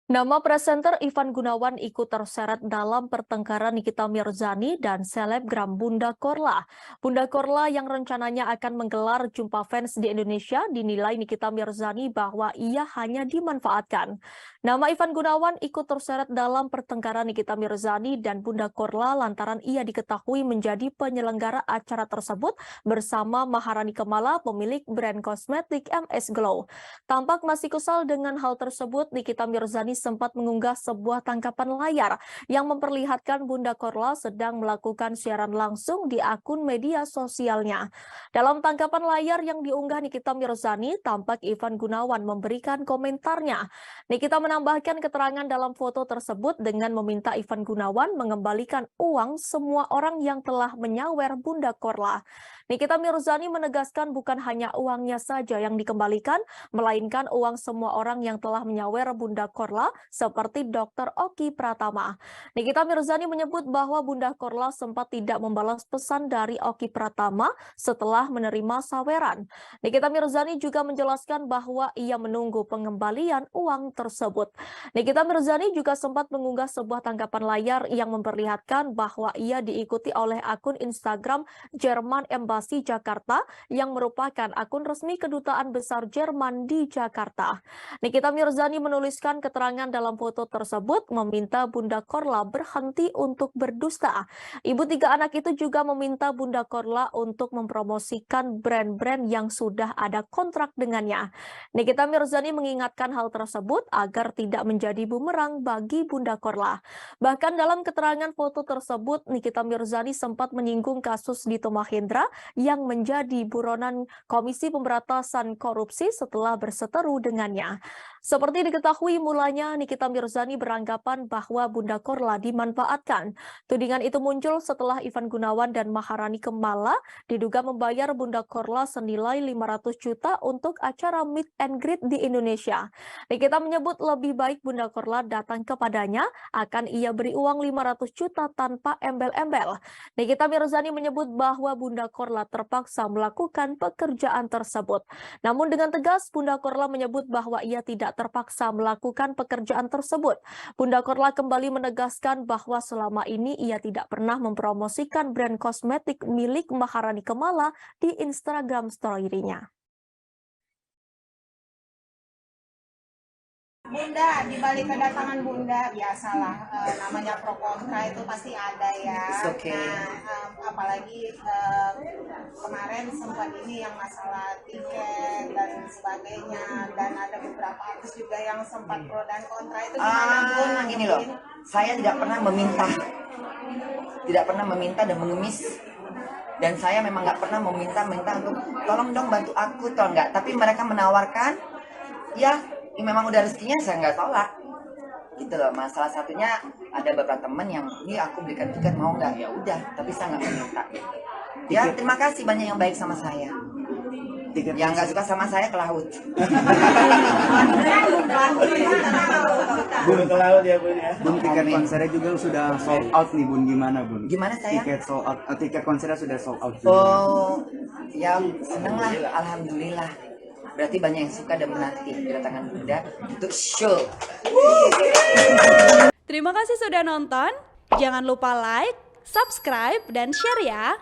Nama presenter Ivan Gunawan ikut terseret dalam pertengkaran Nikita Mirzani dan selebgram Bunda Korla. Bunda Korla yang rencananya akan menggelar jumpa fans di Indonesia dinilai Nikita Mirzani bahwa ia hanya dimanfaatkan. Nama Ivan Gunawan ikut terseret dalam pertengkaran Nikita Mirzani dan Bunda Korla lantaran ia diketahui menjadi penyelenggara acara tersebut bersama Maharani Kemala, pemilik brand kosmetik MS Glow. Tampak masih kesal dengan hal tersebut, Nikita Mirzani sempat mengunggah sebuah tangkapan layar yang memperlihatkan Bunda Korla sedang melakukan siaran langsung di akun media sosialnya. Dalam tangkapan layar yang diunggah Nikita Mirzani, tampak Ivan Gunawan memberikan komentarnya. Nikita menambahkan keterangan dalam foto tersebut dengan meminta Ivan Gunawan mengembalikan uang semua orang yang telah menyawer Bunda Korla. Nikita Mirzani menegaskan bukan hanya uangnya saja yang dikembalikan, melainkan uang semua orang yang telah menyawer Bunda Korla seperti Dr. Oki Pratama. Nikita Mirzani menyebut bahwa Bunda Korla sempat tidak membalas pesan dari Oki Pratama setelah menerima saweran. Nikita Mirzani juga menjelaskan bahwa ia menunggu pengembalian uang tersebut. Nikita Mirzani juga sempat mengunggah sebuah tangkapan layar yang memperlihatkan bahwa ia diikuti oleh akun Instagram Jerman Embassy Jakarta yang merupakan akun resmi Kedutaan Besar Jerman di Jakarta. Nikita Mirzani menuliskan keterangan dalam foto tersebut meminta Bunda Korla berhenti untuk berdusta. Ibu tiga anak itu juga meminta Bunda Korla untuk mempromosikan brand-brand yang sudah ada kontrak dengannya. Nikita Mirzani mengingatkan hal tersebut agar tidak menjadi bumerang bagi Bunda Korla. Bahkan dalam keterangan foto tersebut, Nikita Mirzani sempat menyinggung kasus Dito Mahendra yang menjadi buronan Komisi Pemberantasan Korupsi setelah berseteru dengannya. Seperti diketahui mulanya, Nikita Mirzani beranggapan bahwa Bunda Korla dimanfaatkan. Tudingan itu muncul setelah Ivan Gunawan dan Maharani Kemala diduga membayar Bunda Korla senilai 500 juta untuk acara meet and greet di Indonesia. Nikita menyebut lebih baik Bunda Korla datang kepadanya, akan ia beri uang 500 juta tanpa embel-embel. Nikita Mirzani menyebut bahwa Bunda Korla terpaksa melakukan pekerjaan tersebut. Namun dengan tegas, Bunda Korla menyebut bahwa ia tidak terpaksa melakukan pekerjaan tersebut. Bunda Korla kembali menegaskan bahwa selama ini ia tidak pernah mempromosikan brand kosmetik milik Maharani Kemala di Instagram story-nya. Bunda, di balik kedatangan Bunda, biasalah namanya pro kontra itu pasti ada ya. It's okay. Nah, apalagi kemarin sempat ini yang masalah tiket dan sebagainya, dan ada beberapa artis juga yang sempat pro dan kontra itu gimana Bun? Gini loh, saya tidak pernah meminta dan mengemis, dan saya memang nggak pernah meminta untuk tolong dong bantu aku, tolong nggak. Tapi mereka menawarkan, ya memang udah rezekinya, saya nggak tolak gitu loh. Masalah satunya ada beberapa teman yang ini aku belikan tiket, mau nggak, ya udah, tapi saya nggak meminta. Ya terima kasih banyak yang baik sama saya. Yang nggak suka sama saya ke laut. Bun, ke laut ya Bun ya. Bun, tiket Amin. konsernya juga sudah sold out nih Bun, gimana Bun? Gimana saya? Tiket sold out, tiket konsernya sudah sold out juga. Oh, ya seneng lah, alhamdulillah. Berarti banyak yang suka dan menanti kedatangan Bunda untuk show. Terima kasih sudah nonton. Jangan lupa like, subscribe, dan share ya.